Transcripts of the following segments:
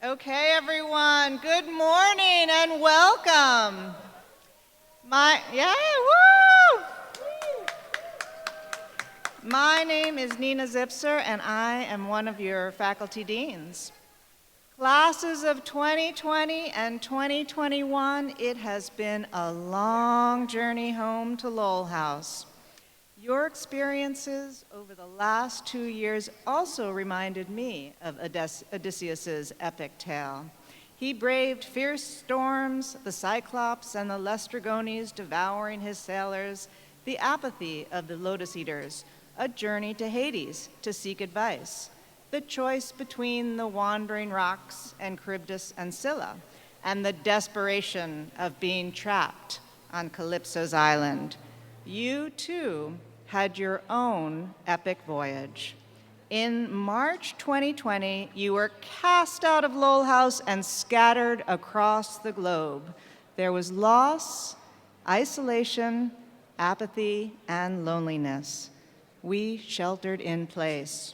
Okay, everyone, good morning and welcome. Woo! My name is Nina Zipser, and I am one of your faculty deans. Classes of 2020 and 2021, it has been a long journey home to Lowell House. Your experiences over the last 2 years also reminded me of Odysseus's epic tale. He braved fierce storms, the Cyclops and the Laestrygones devouring his sailors, the apathy of the Lotus Eaters, a journey to Hades to seek advice, the choice between the wandering rocks and Charybdis and Scylla, and the desperation of being trapped on Calypso's island. You, too, had your own epic voyage. In March 2020, you were cast out of Lowell House and scattered across the globe. There was loss, isolation, apathy, and loneliness. We sheltered in place.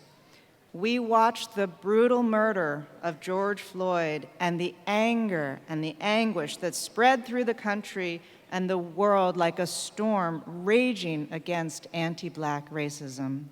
We watched the brutal murder of George Floyd and the anger and the anguish that spread through the country and the world like a storm raging against anti-Black racism.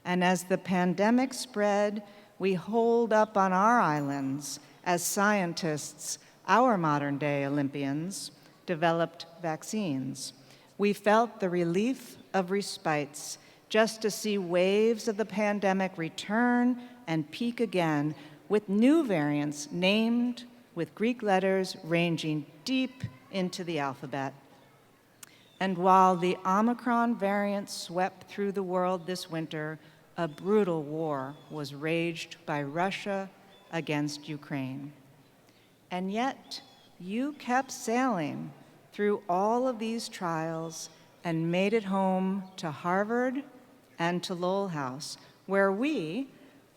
And as the pandemic spread, we holed up on our islands as scientists, our modern-day Olympians, developed vaccines. We felt the relief of respites just to see waves of the pandemic return and peak again with new variants named with Greek letters ranging deep into the alphabet. And while the Omicron variant swept through the world this winter, a brutal war was waged by Russia against Ukraine. And yet, you kept sailing through all of these trials and made it home to Harvard and to Lowell House, where we,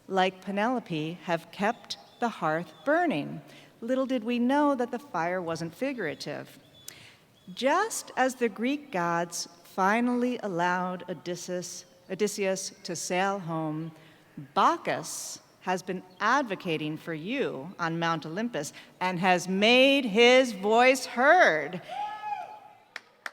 like Penelope, have kept the hearth burning. Little did we know that the fire wasn't figurative. Just as the Greek gods finally allowed Odysseus to sail home, Bacchus has been advocating for you on Mount Olympus and has made his voice heard.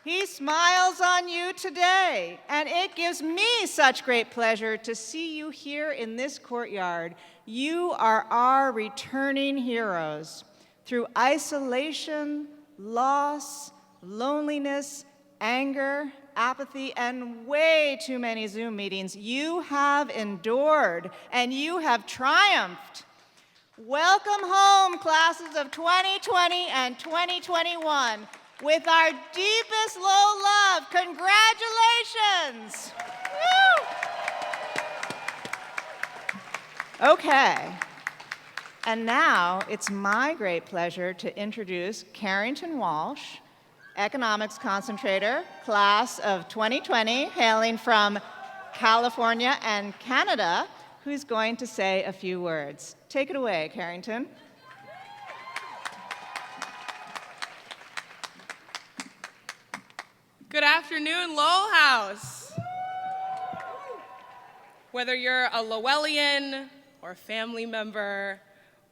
He smiles on you today, and it gives me such great pleasure to see you here in this courtyard. You are our returning heroes. Through isolation, loss, loneliness, anger, apathy, and way too many Zoom meetings, you have endured and you have triumphed. Welcome home, classes of 2020 and 2021. With our deepest Lowell love, congratulations! Woo! Okay, and now it's my great pleasure to introduce Carrington Walsh, economics concentrator, class of 2020, hailing from California and Canada, who's going to say a few words. Take it away, Carrington. Good afternoon, Lowell House. Whether you're a Lowellian or a family member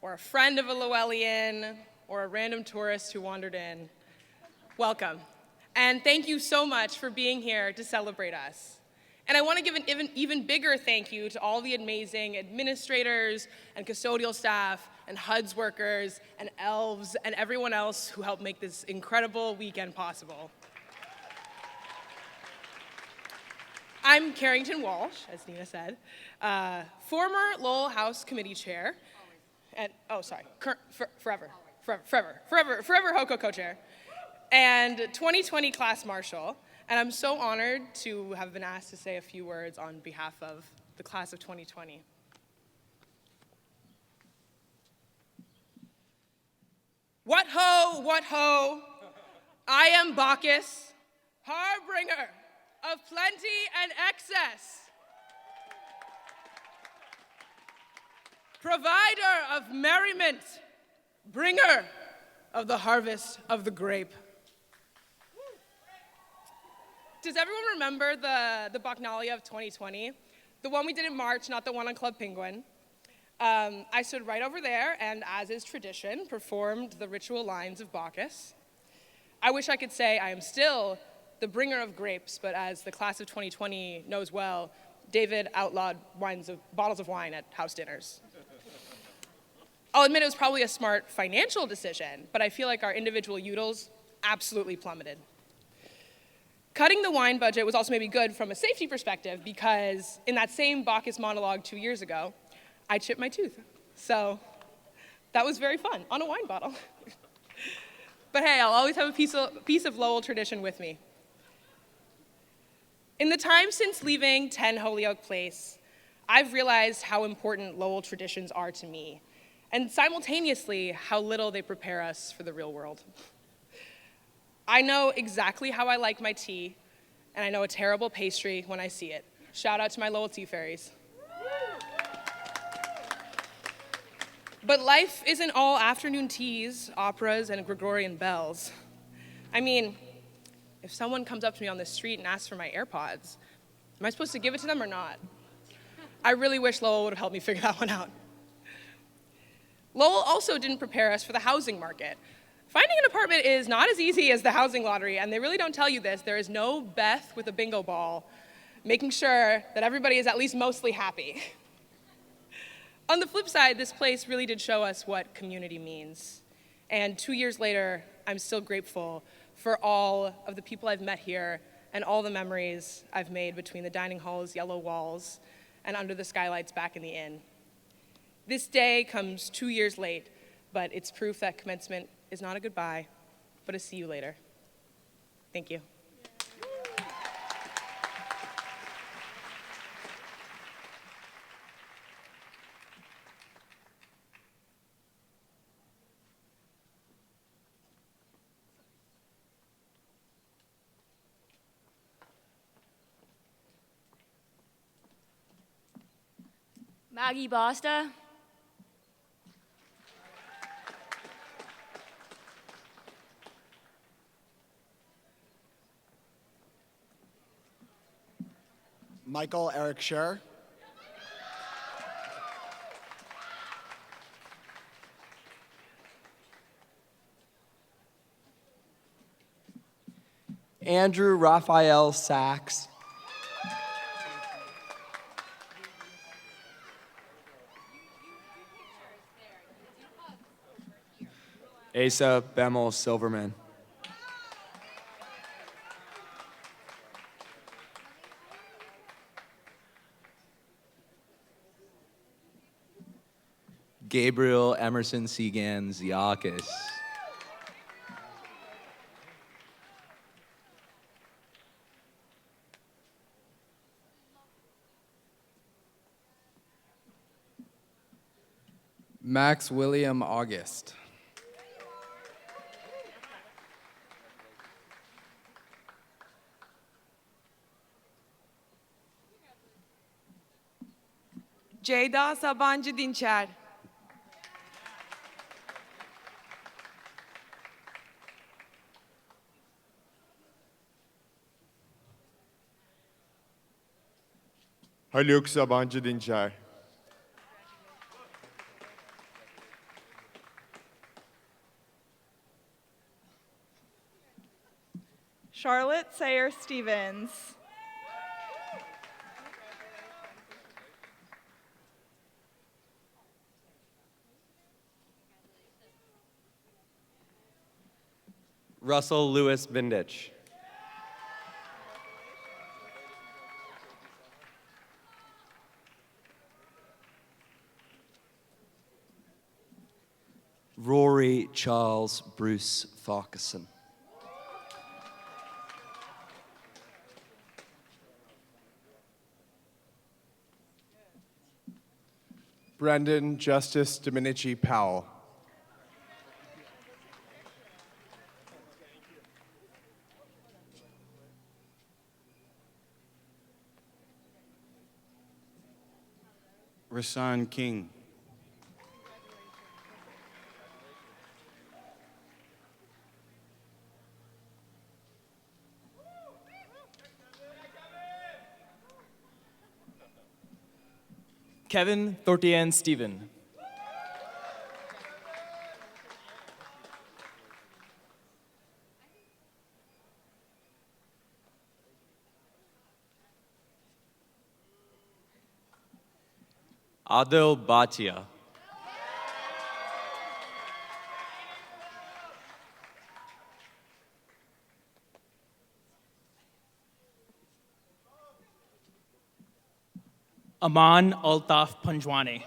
or a friend of a Lowellian or a random tourist who wandered in, welcome. And thank you so much for being here to celebrate us. And I want to give an even bigger thank you to all the amazing administrators and custodial staff and HUD's workers and elves and everyone else who helped make this incredible weekend possible. I'm Carrington Walsh, as Nina said, former Lowell House Committee Chair, and forever HOCO co-chair, and 2020 Class Marshal, and I'm so honored to have been asked to say a few words on behalf of the Class of 2020. What ho, I am Bacchus, harbinger of plenty and excess, provider of merriment, bringer of the harvest of the grape. Does everyone remember the Bacchanalia of 2020? The one we did in March, not the one on Club Penguin. I stood right over there and, as is tradition, performed the ritual lines of Bacchus. I wish I could say I am still the bringer of grapes, but as the class of 2020 knows well, David outlawed bottles of wine at house dinners. I'll admit it was probably a smart financial decision, but I feel like our individual utils absolutely plummeted. Cutting the wine budget was also maybe good from a safety perspective because in that same Bacchus monologue 2 years ago, I chipped my tooth. So that was very fun on a wine bottle. But hey, I'll always have a piece of Lowell tradition with me. In the time since leaving 10 Holyoke Place, I've realized how important Lowell traditions are to me, and simultaneously how little they prepare us for the real world. I know exactly how I like my tea, and I know a terrible pastry when I see it. Shout out to my Lowell Tea Fairies. But life isn't all afternoon teas, operas, and Gregorian bells. I mean, if someone comes up to me on the street and asks for my AirPods, am I supposed to give it to them or not? I really wish Lowell would have helped me figure that one out. Lowell also didn't prepare us for the housing market. Finding an apartment is not as easy as the housing lottery, and they really don't tell you this. There is no Beth with a bingo ball making sure that everybody is at least mostly happy. On the flip side, this place really did show us what community means. And 2 years later, I'm still grateful for all of the people I've met here and all the memories I've made between the dining hall's yellow walls and under the skylights back in the inn. This day comes 2 years late, but it's proof that commencement is not a goodbye, but a see you later. Thank you. Maggie Basta. Michael Eric Scher. Andrew Raphael Sachs. Asa Bemmel Silverman. Gabriel Emerson Segan Ziakis. Max William August. Ceyda Sabancı Dinçer. Haluk Sabancı Dinçer. Charlotte Sayer Stevens. Russell Lewis Bindich. Rory Charles Bruce Farquharson. Brendan Justice Dominici Powell. Rasan King. Kevin Thortian Stephen. Adil Bhatia. Aman Altaf Panjwani.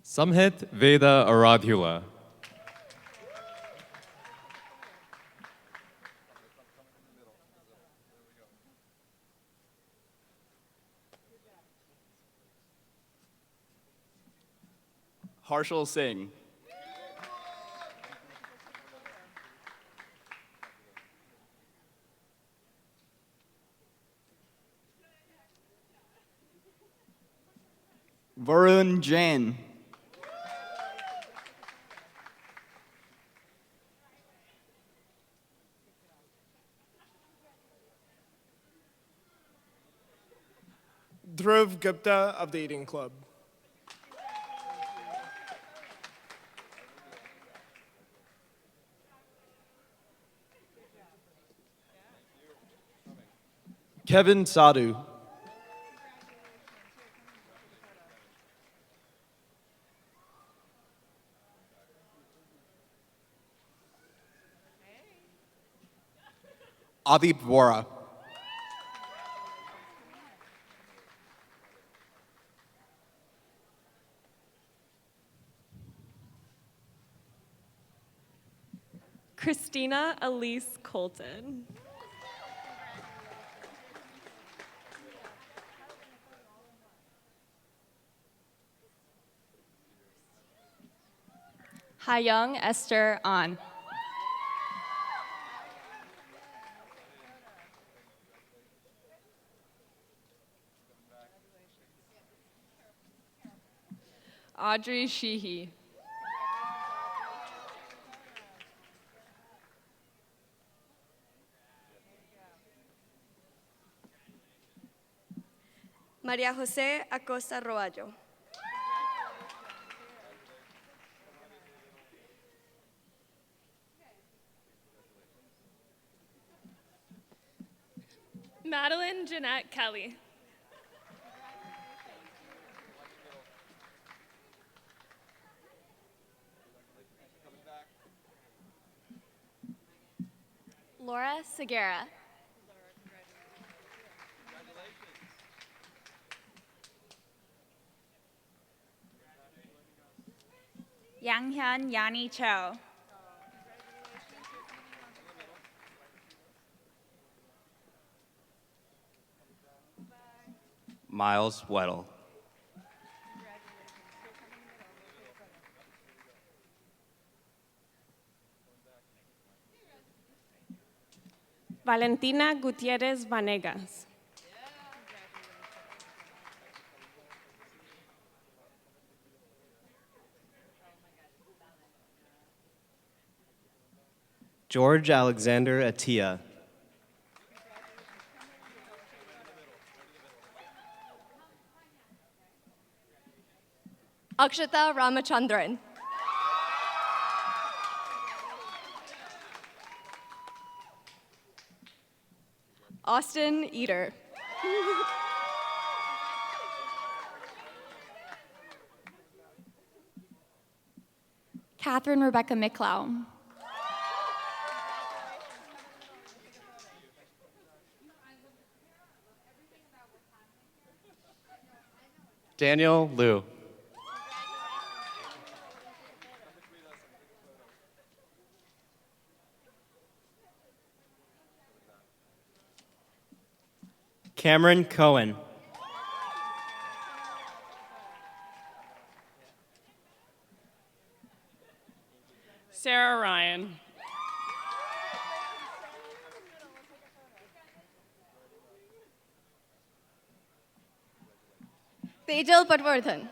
Samhit Veda Aradhula. Harshal Singh. Varun Jain. Dhruv Gupta of the Eating Club. Kevin Sadhu. Adip Vora. Christina Elise Colton. Hayoung Esther An. Audrey Sheehy. María José Acosta Roallo. Madeline Jeanette Kelly. Laura Segura. Yanghyun Yani Cho. Miles Weddle. Valentina Gutierrez Vanegas. George Alexander Atia. Akshata Ramachandran. Austin Eater. Catherine Rebecca Miklau. Daniel Liu. Cameron Cohen. Sarah Ryan. Tejal Patwardhan.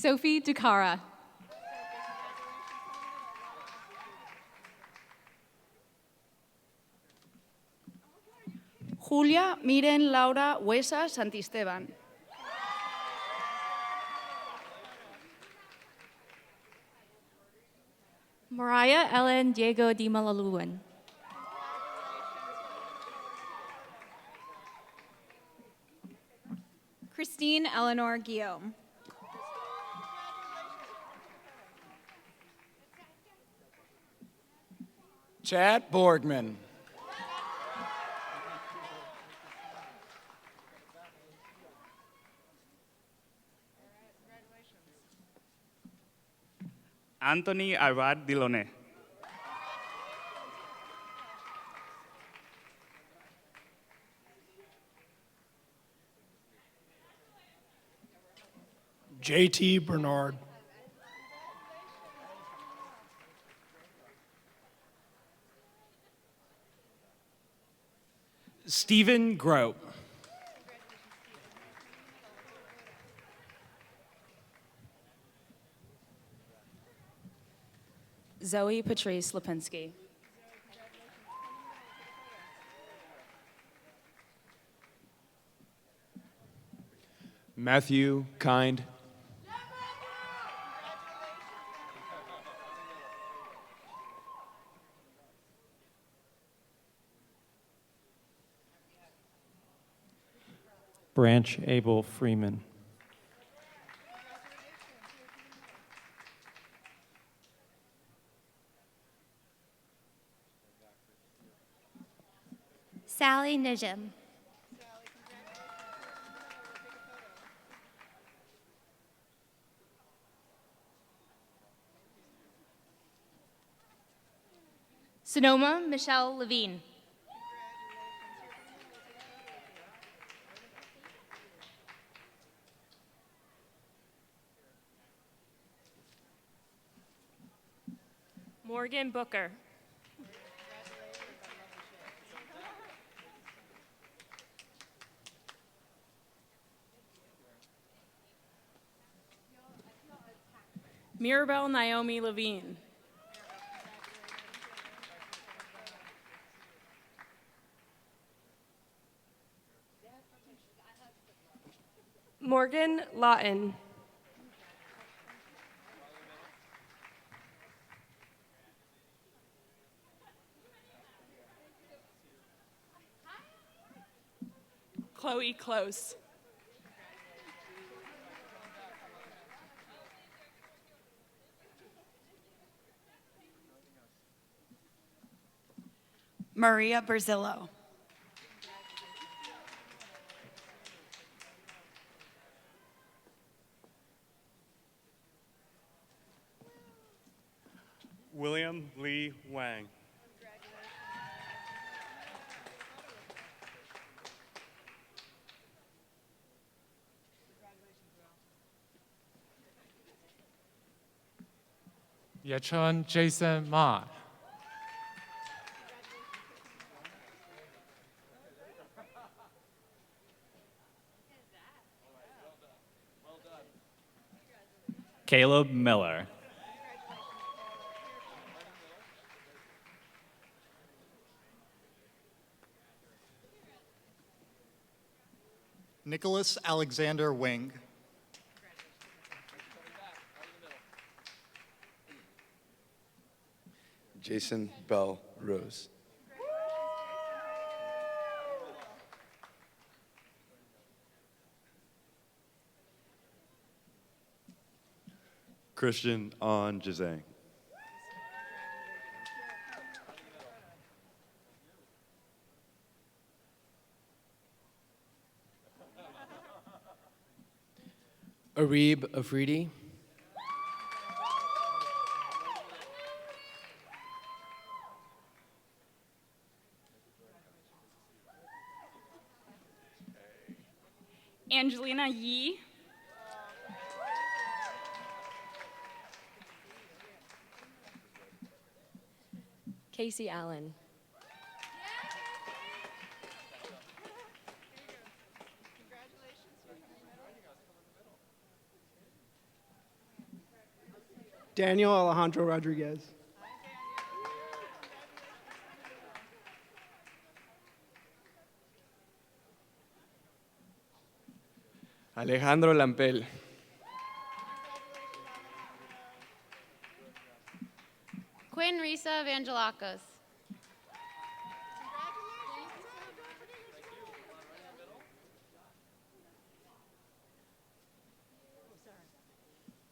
Sophie Ducara. Julia Miren Laura Huesa Santisteban. Mariah Ellen Diego Di Malaluan. Christine Eleanor Guillaume. Chad Borgman. Anthony Arvad Dilone. JT Bernard. Stephen Grote. Zoe Patrice Lipinski. Matthew Kind. Branch Abel Freeman. Sally Nijim. Sonoma Michelle Levine. Morgan Booker. Mirabelle Naomi Levine. Morgan Lawton. Chloe Close. Maria Berzillo. William Lee Wang. Yechun Jason Ma. Caleb Miller. Nicholas Alexander Wing. Jason Bell Rose. Christian An Jazang. Arib Afridi. Angelina Yee. Casey Allen. Daniel Alejandro Rodriguez. Alejandro Lampel. Quinn Risa Evangelakos.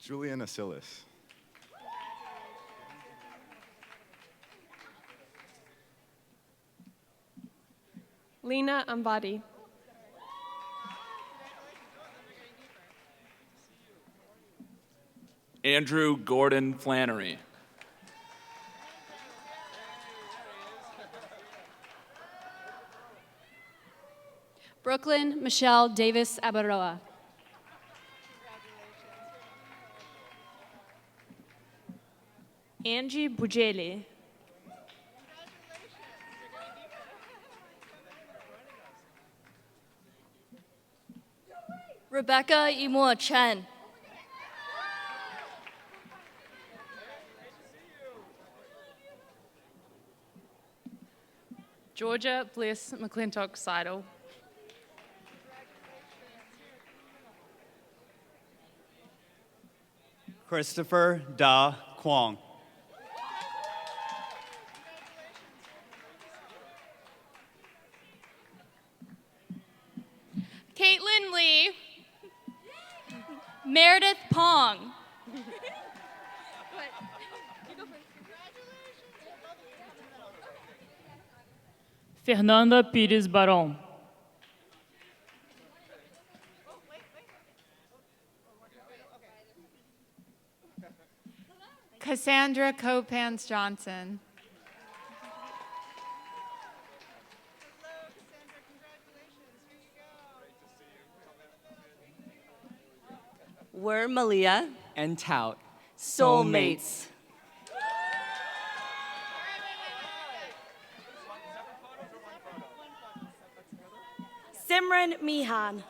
Julian Asilis. Lena Ambadi. Andrew Gordon Flannery. Brooklyn Michelle Davis Abaroa. Angie Bujeli. Rebecca Imo Chen. Georgia Bliss McClintock Seidel. Christopher Da Kwong. Caitlin Lee. Meredith Pong. Fernanda Pires Barón. Cassandra Copans Johnson. We're Malia. And Tout. Soulmates. Simran Mihan.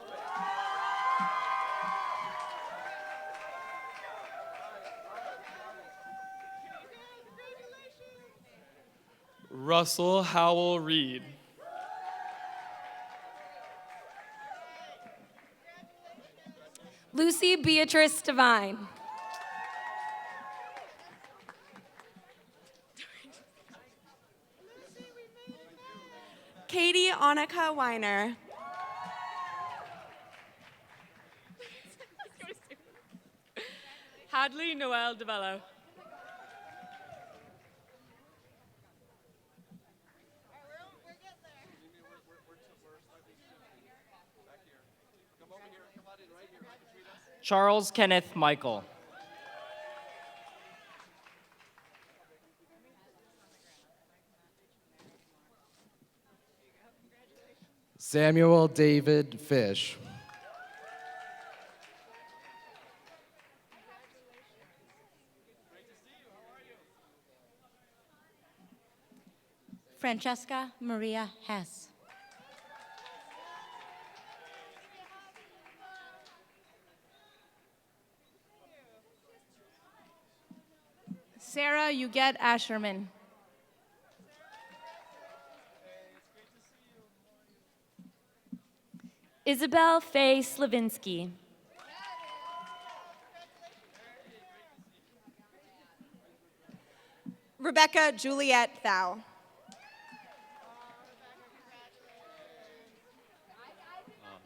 Russell Howell Reed. Lucy Beatrice Devine. Katie Annika Weiner. Hadley Noel DeBello. Charles Kenneth Michael. Samuel David Fish. Francesca Maria Hess. Sarah Uget Asherman. Isabel Faye Slavinsky. Rebecca Juliet Thou.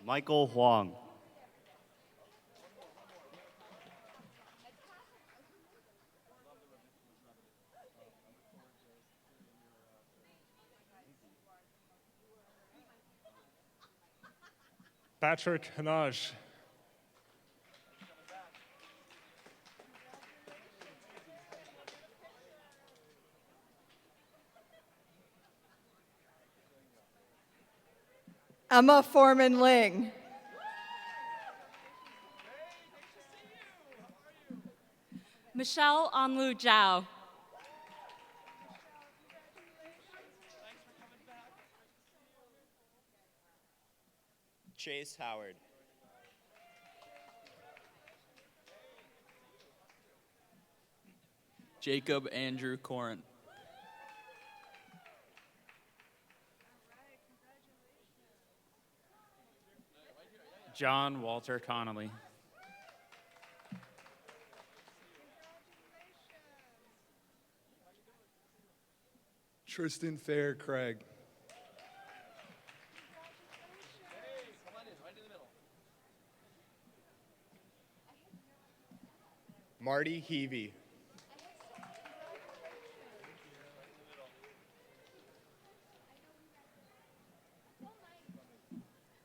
Michael Huang. Patrick Hanaj. Emma Foreman Ling. Michelle Onlu Zhao. Chase Howard. Jacob Andrew Corin. John Walter Connolly. Tristan Fair Craig. Marty Heavey.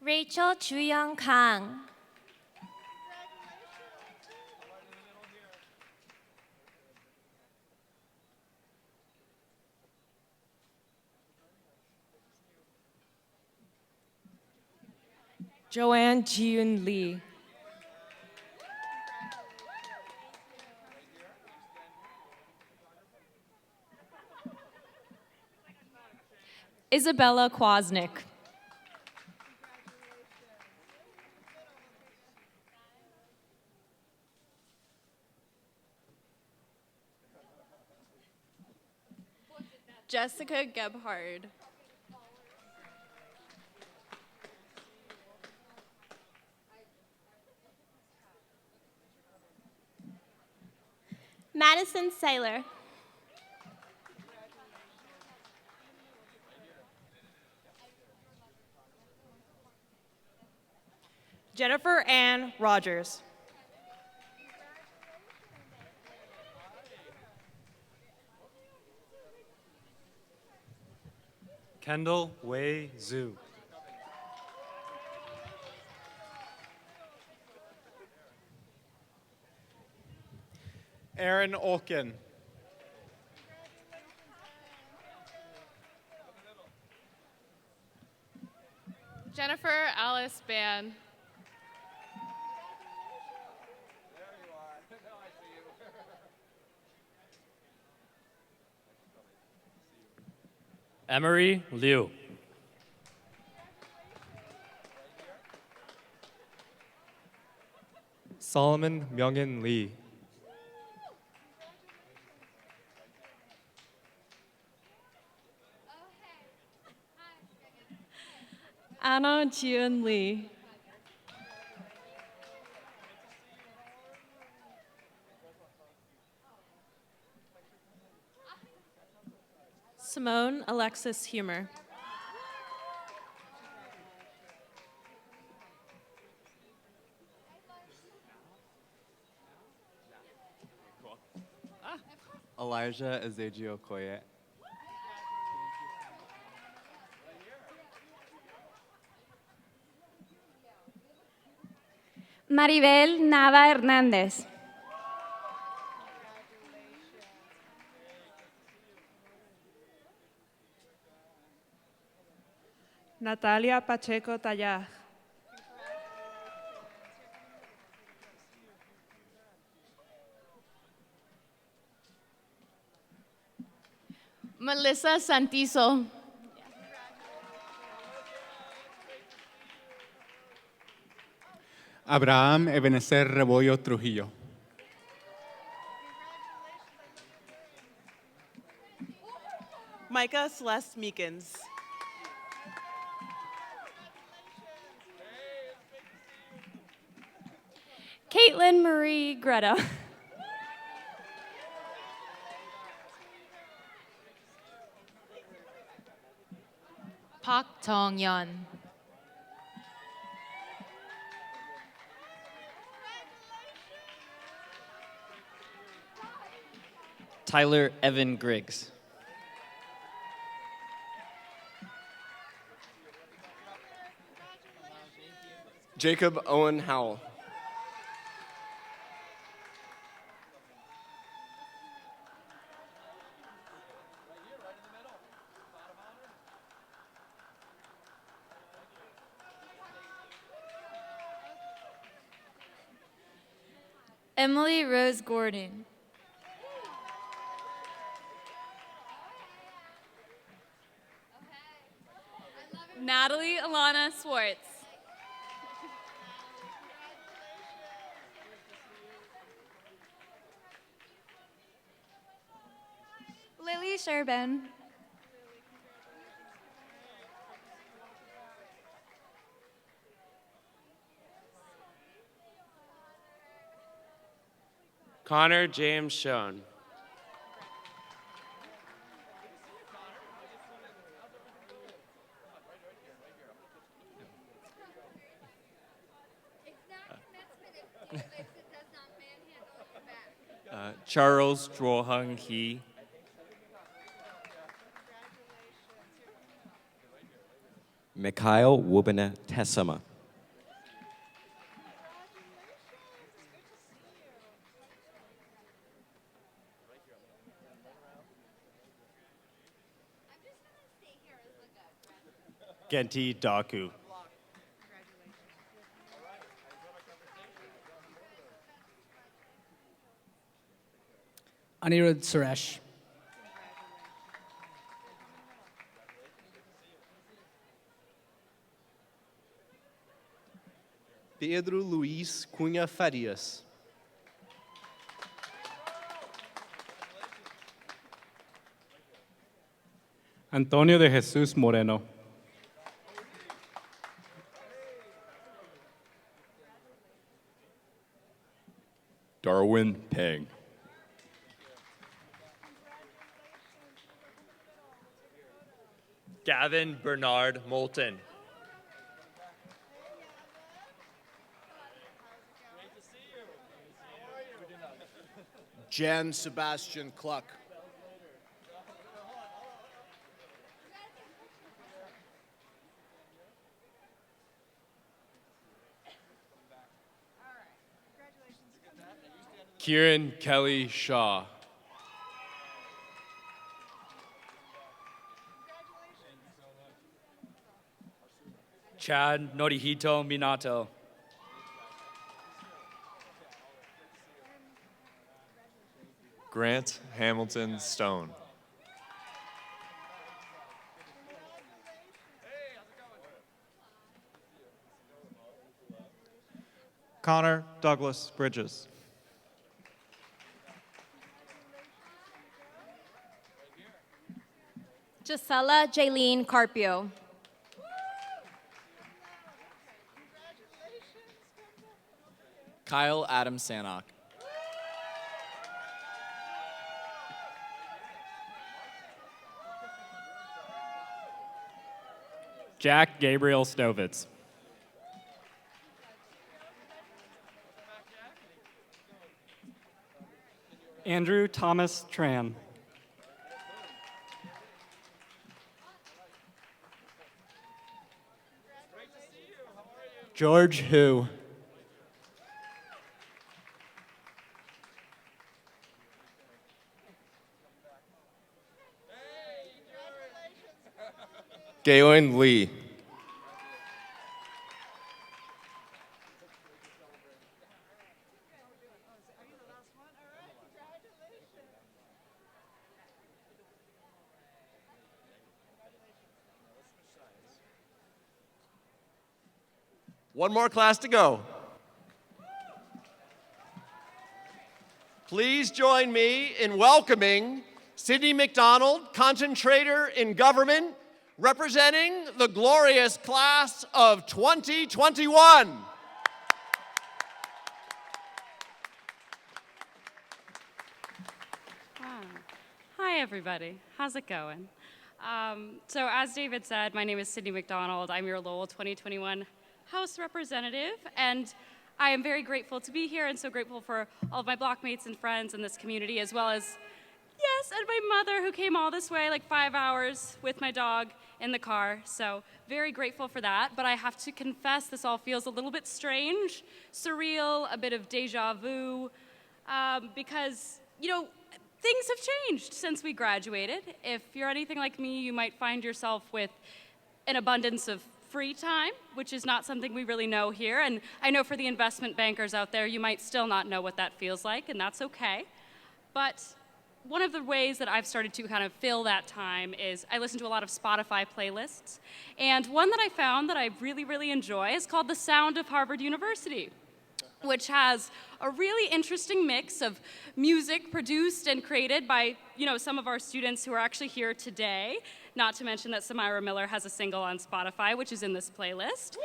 Rachel Chuyang Kang. Joanne Jiun Lee. Isabella Kwasnick. Jessica Gebhard. Madison Saylor. Jennifer Ann Rogers. Kendall Wei Zhu. Aaron Olkin. Jennifer Alice Ban. Emery Liu. Solomon Myungin Lee. Anna Jiun Lee. Simone Alexis Humer. Elijah Ezegio Koye. Maribel Nava Hernández. Natalia Pacheco Tallaj. Melissa Santizo. Abraham Ebenezer Rebollo Trujillo. Micah Celeste Meekins. Caitlin Marie Greta. Park Tong Yeon. Tyler Evan Griggs. Jacob Owen Howell. Emily Rose Gordon. Natalie Alana Swartz. Serban. Connor James Schoen. Charles Drohung He. Mikhail Wubina Tessama. Genti Daku. Anirudh Suresh. Pedro Luis Cunha Farias. Antonio de Jesus Moreno. Darwin Peng. Gavin Bernard Moulton. Jan Sebastian Cluck. Kieran Kelly Shaw. Chad Norihito Minato. Grant Hamilton Stone. Connor Douglas Bridges. Gisela Jaylene Carpio. Kyle Adam Sanok. Jack Gabriel Stovitz. Andrew Thomas Tran. George Hu. Galen Lee. One more class to go. Please join me in welcoming Sydney McDonald, concentrator in government, representing the glorious class of 2021. Hi, everybody. How's it going? So as David said, my name is Sydney McDonald. I'm your Lowell 2021 House Representative, and I am very grateful to be here and so grateful for all of my blockmates and friends in this community, as well as, yes, and my mother who came all this way, like 5 hours with my dog in the car. So very grateful for that, but I have to confess this all feels a little bit strange, surreal, a bit of deja vu, because, you know, things have changed since we graduated. If you're anything like me, you might find yourself with an abundance of free time, which is not something we really know here. And I know for the investment bankers out there, you might still not know what that feels like, and that's okay. But one of the ways that I've started to kind of fill that time is I listen to a lot of Spotify playlists. And one that I found that I really, really enjoy is called The Sound of Harvard University. which has a really interesting mix of music produced and created by, some of our students who are actually here today. Not to mention that Samira Miller has a single on Spotify, which is in this playlist.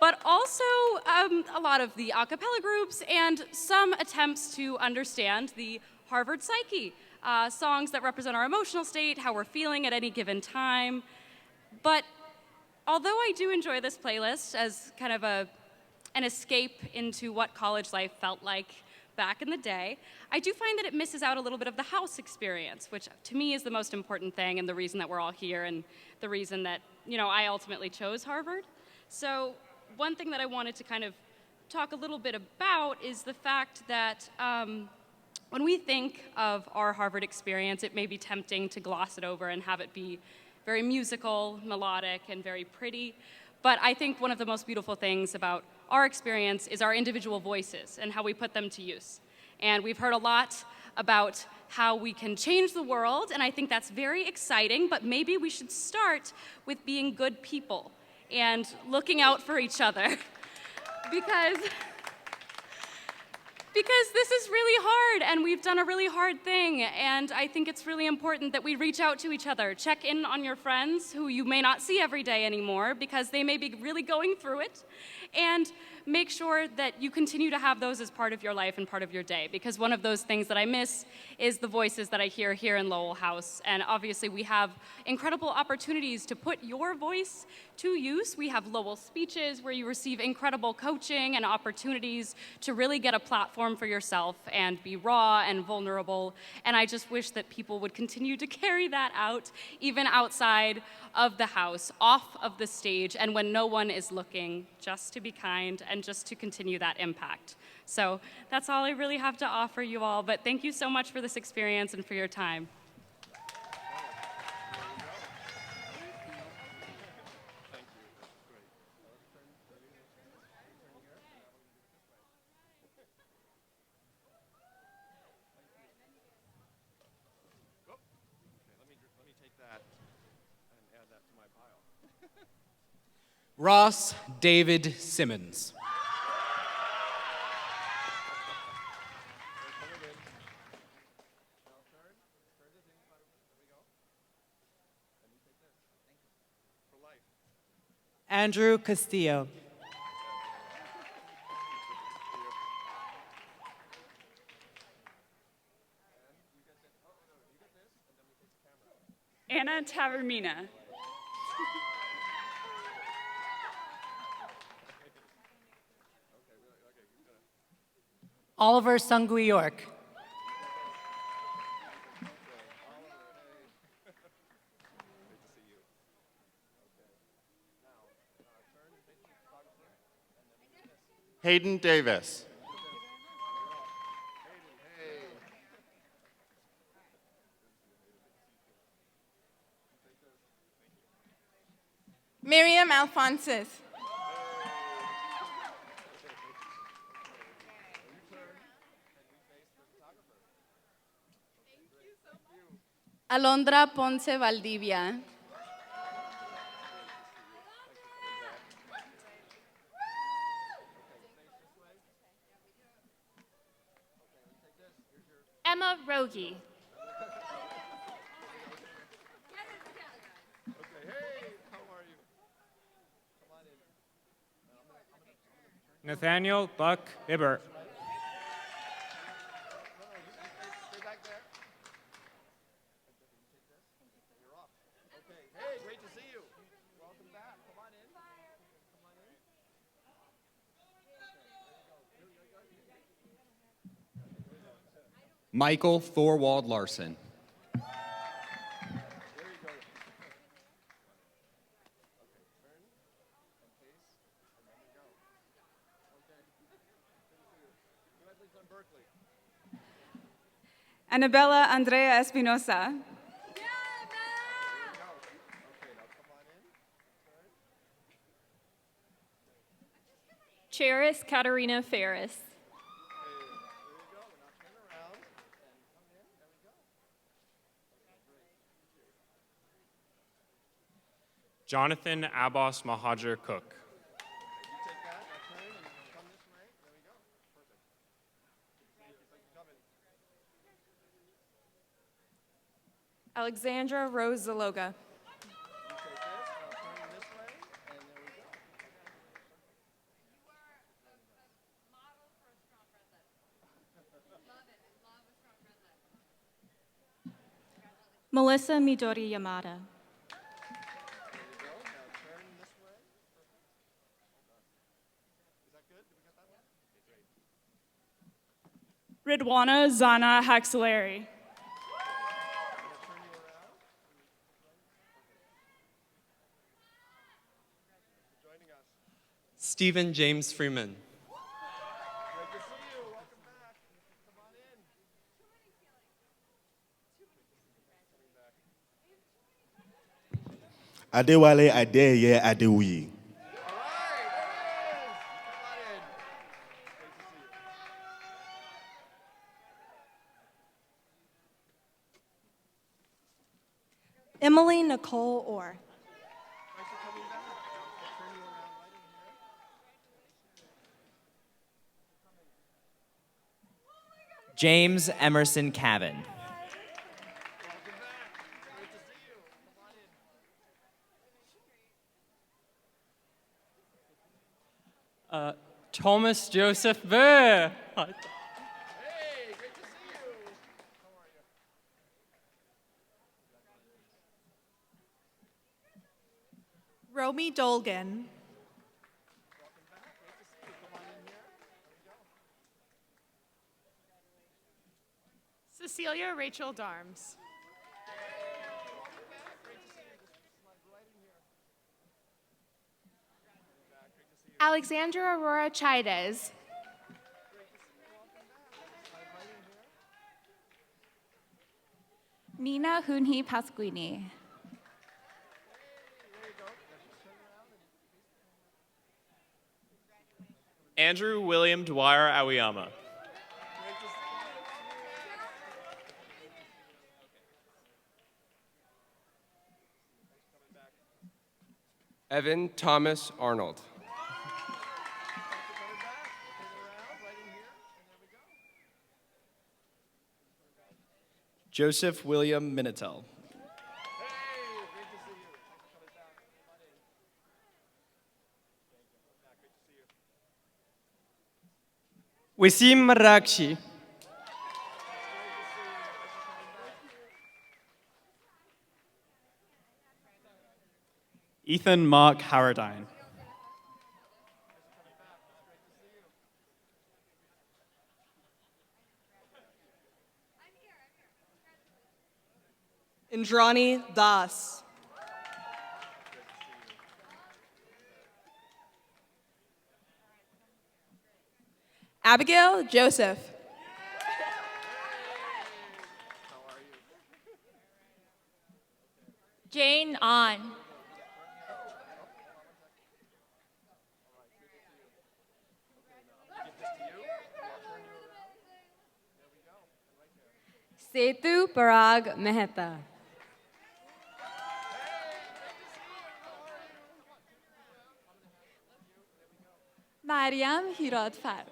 But also a lot of the a cappella groups and some attempts to understand the Harvard psyche, songs that represent our emotional state, how we're feeling at any given time. But although I do enjoy this playlist as kind of an escape into what college life felt like back in the day, I do find that it misses out a little bit of the house experience, which to me is the most important thing and the reason that we're all here and the reason that, I ultimately chose Harvard. So one thing that I wanted to kind of talk a little bit about is the fact that when we think of our Harvard experience, it may be tempting to gloss it over and have it be very musical, melodic, and very pretty. But I think one of the most beautiful things about our experience is our individual voices and how we put them to use. And we've heard a lot about how we can change the world, and I think that's very exciting, but maybe we should start with being good people and looking out for each other. because this is really hard, and we've done a really hard thing, and I think it's really important that we reach out to each other, check in on your friends who you may not see every day anymore because they may be really going through it, and make sure that you continue to have those as part of your life and part of your day, because one of those things that I miss is the voices that I hear here in Lowell House. And obviously we have incredible opportunities to put your voice to use. We have Lowell Speeches where you receive incredible coaching and opportunities to really get a platform for yourself and be raw and vulnerable. And I just wish that people would continue to carry that out, even outside of the house, off of the stage, and when no one is looking, just to be kind and just to continue that impact. So that's all I really have to offer you all, but thank you so much for this experience and for your time. Ross David Simmons. Andrew Castillo. Anna Tavermina. Oliver Sungui York. Hayden Davis. Miriam Alphonsus. Alondra Ponce Valdivia. Emma Rogi. Nathaniel Buck Hibbert. Michael Thorwald Larson. Annabella Andrea Espinosa. Charis Katarina Ferris. Jonathan Abbas Mahajer Cook. Alexandra Rose Zaloga. Melissa Midori Yamada. Ridwana Zana Haxeleri. Stephen James Freeman. Adewale Adeye Adewuyi. Emily Nicole Orr. James Emerson Cabin. Thomas Joseph Burr. Romy Dolgan. Cecilia Rachel Darms. Alexandra Aurora Chaidez. Nina Hunhi Pasquini. Andrew William Dwyer Awiyama. Evan Thomas Arnold. Joseph William Minitel. Wasim Marakshi. Ethan Mark Harradine. Indrani Das. Abigail Joseph. Jane On. Setu Parag Mehta. Mariam Hiradfar.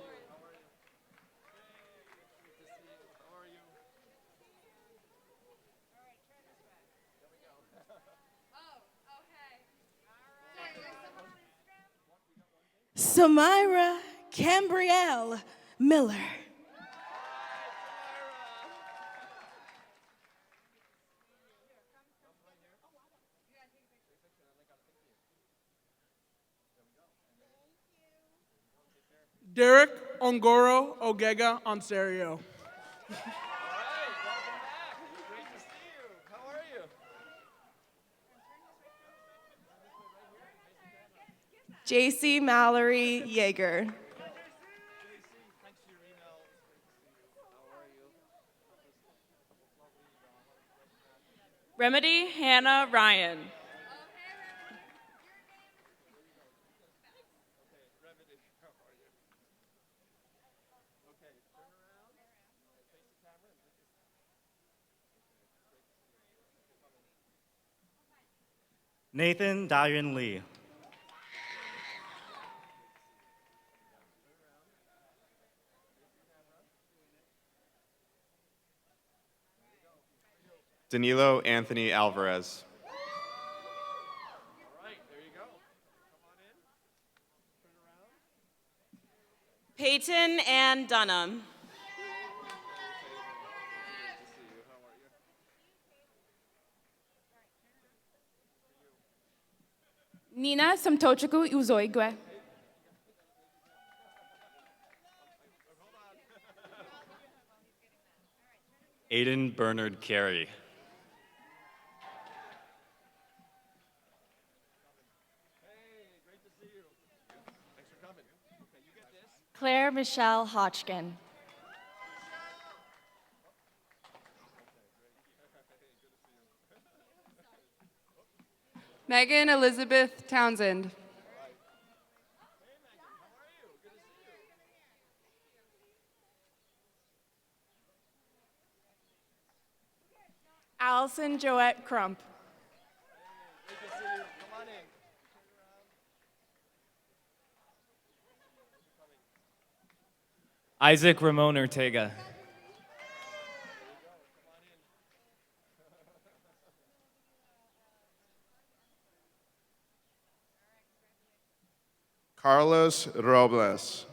Samira Cambrielle Miller. Derek Ongoro Ogega Ontario. JC Mallory Yeager. Remedy Hannah Ryan. Nathan Darian Lee. Danilo Anthony Alvarez. Peyton Ann Dunham. Nina Samtochiku Uzoigwe. Aiden Bernard Carey. Claire Michelle Hodgkin. Megan Elizabeth Townsend. Allison Joette Crump. Isaac Ramon Ortega. Carlos Robles.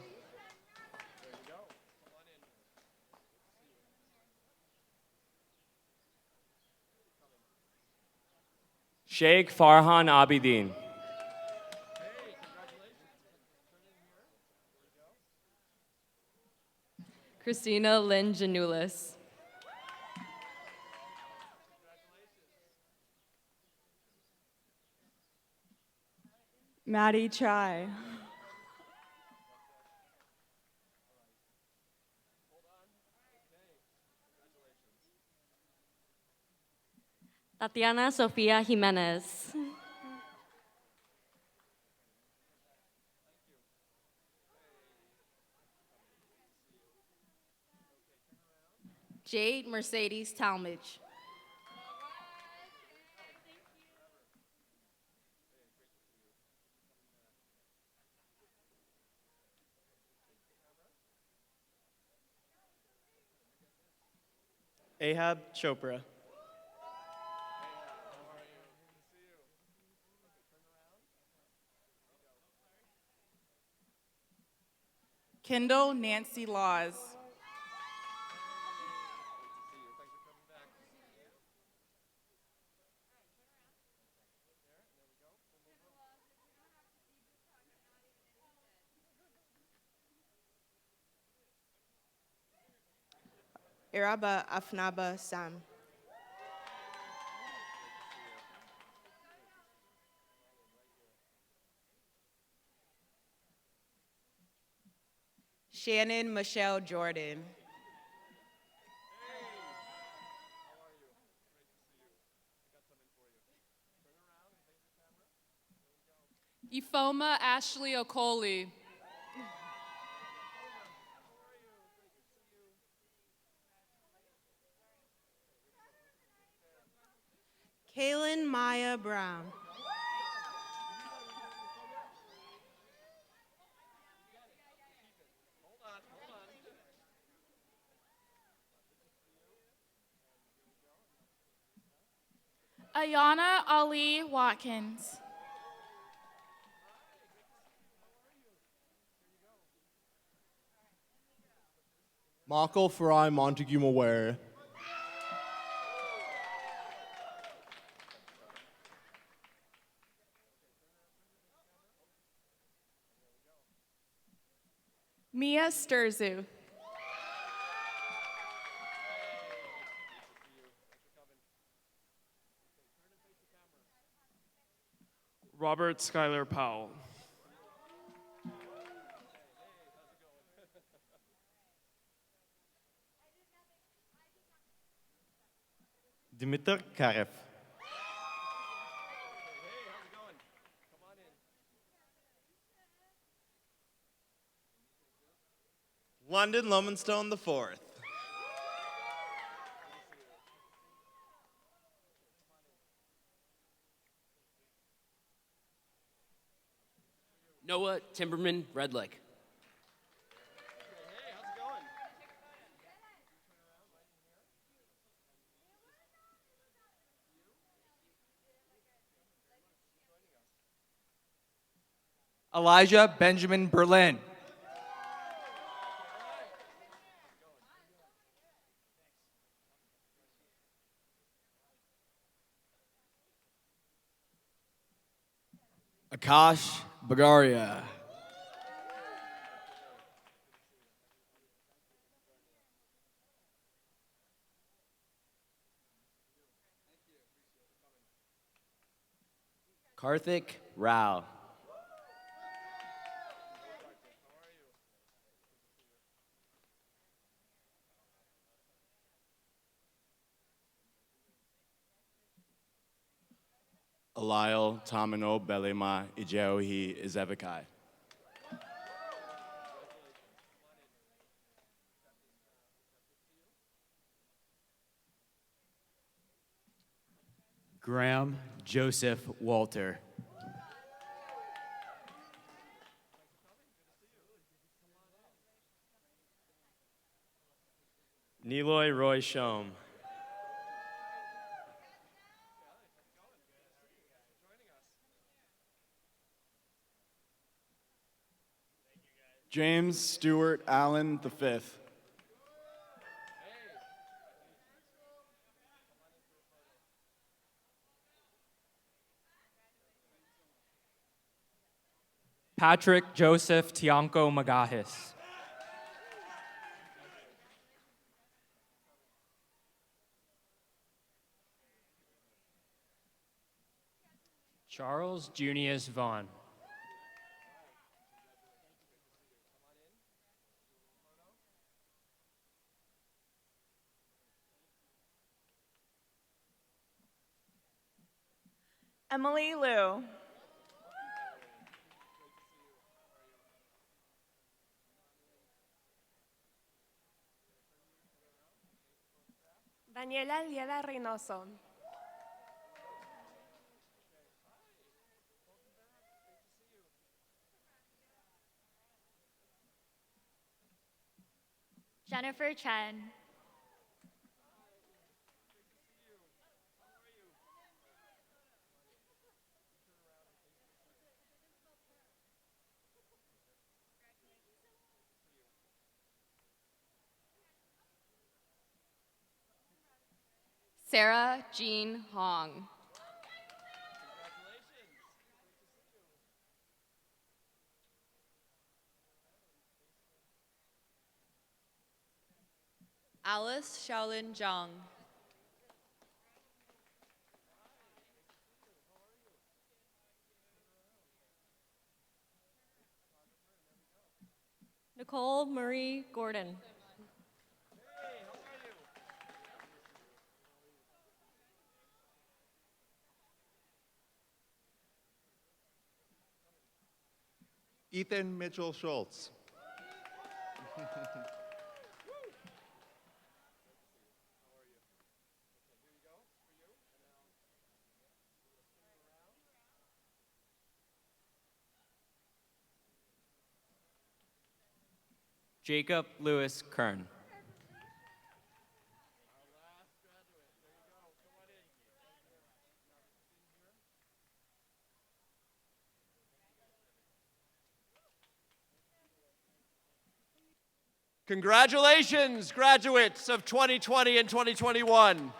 Sheikh Farhan Abidin. Christina Lynn Janulis. Maddie Chai. Tatiana Sofia Jimenez. Jade Mercedes Talmadge. Ahab Chopra. Kendall Nancy Laws. Iraba Afnaba Sam. Shannon Michelle Jordan. Ifoma Ashley Okoli. Kaylin Maya Brown. Ayana Ali Watkins. Michael Farai Montague Mawere. Mia Sturzu. Robert Skylar Powell. Dimitar Karev. London Lowenstone the fourth. Noah Timberman Redlick. Elijah Benjamin Berlin. Akash Bagaria. Karthik Rao. Eliel Tamino Belema Ijeohi Izebekai. Graham Joseph Walter. Niloy Roy Shom. James Stewart Allen V. Patrick Joseph Tianco Magahis. Charles Junius Vaughn. Emily Liu. Daniela Liela Reynoso. Jennifer Chen. Sarah Jean Hong. Alice Shaolin Zhang. Nicole Marie Gordon. Ethan Mitchell Schultz. Jacob Lewis Kern. Congratulations, graduates of 2020 and 2021.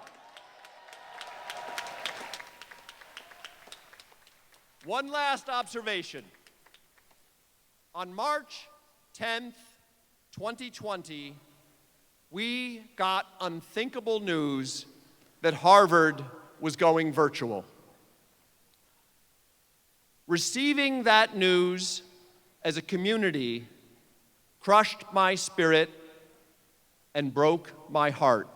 One last observation. On March 10th, 2020, we got unthinkable news that Harvard was going virtual. Receiving that news as a community crushed my spirit and broke my heart.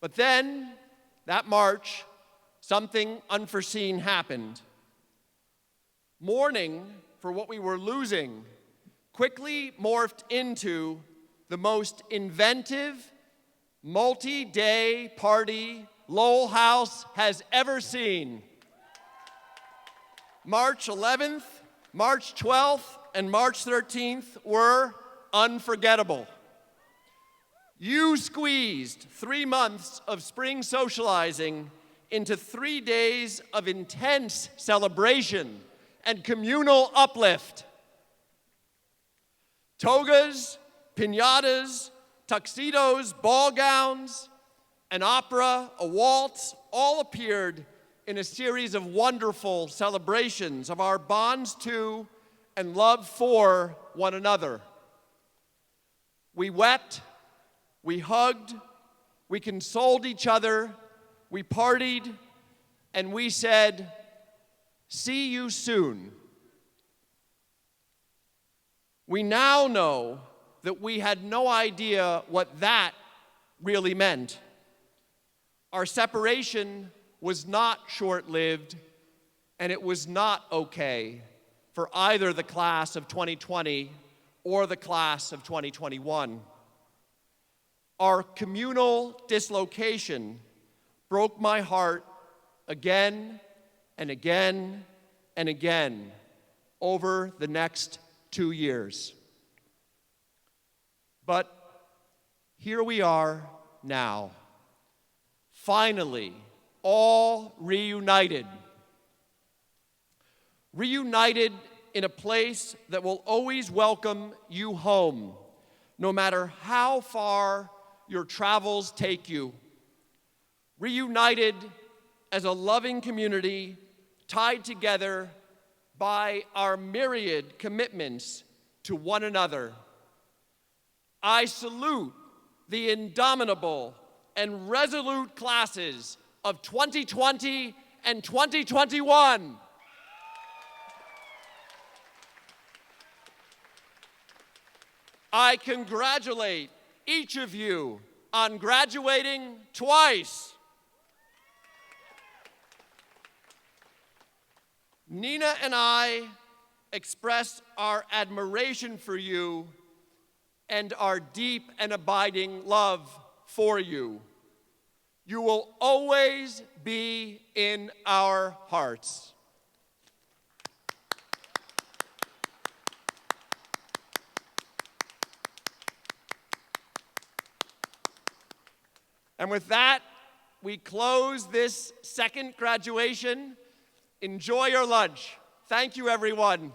But then, that March, something unforeseen happened. Mourning for what we were losing quickly morphed into the most inventive, multi-day party Lowell House has ever seen. March 11th, March 12th, and March 13th were unforgettable. You squeezed 3 months of spring socializing into 3 days of intense celebration and communal uplift. Togas, piñatas, tuxedos, ball gowns, an opera, a waltz, all appeared in a series of wonderful celebrations of our bonds to and love for one another. We wept, we hugged, we consoled each other, we partied, and we said, "See you soon." We now know that we had no idea what that really meant. Our separation was not short-lived, and it was not okay for either the class of 2020 or the class of 2021. Our communal dislocation broke my heart again and again and again over the next 2 years. But here we are now, finally, all reunited. Reunited in a place that will always welcome you home, no matter how far your travels take you. Reunited as a loving community tied together by our myriad commitments to one another. I salute the indomitable and resolute classes of 2020 and 2021. I congratulate each of you on graduating twice. Nina and I express our admiration for you and our deep and abiding love for you. You will always be in our hearts. And with that, we close this second graduation. Enjoy your lunch. Thank you, everyone.